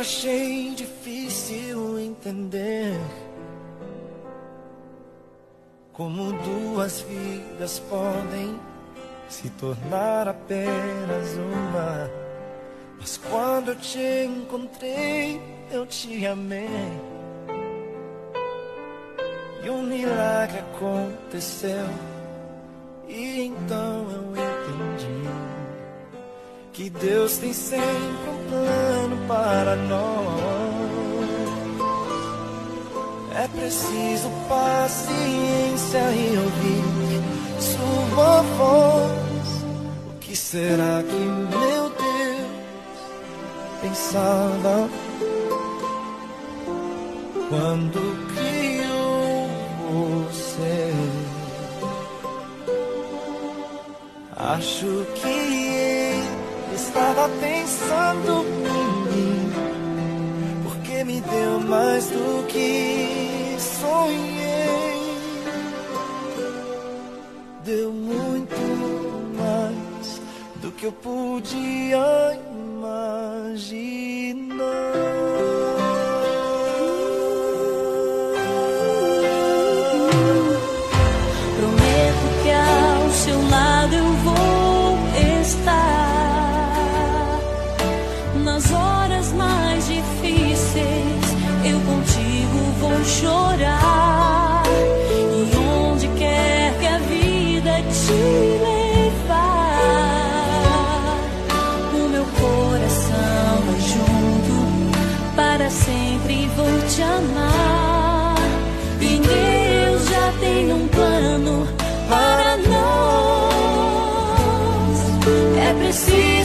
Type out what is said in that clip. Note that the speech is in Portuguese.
achei difícil entender como duas vidas podem se tornar apenas uma. Mas quando eu te encontrei, eu te amei. E um milagre aconteceu. E então eu entendi que Deus tem sempre um plano para nós. É preciso paciência e ouvir sua voz. O que será que meu Deus pensava quando criou você? Acho que ele estava pensando em mim, porque me deu mais do que sonhei. Deu muito mais do que eu podia imaginar. Prometo que ao seu lado eu vou estar. Nas horas mais difíceis eu contigo vou chorar. E onde quer que a vida te levar, o meu coração vai junto, para sempre vou te amar. E Deus já tem um plano para nós. É preciso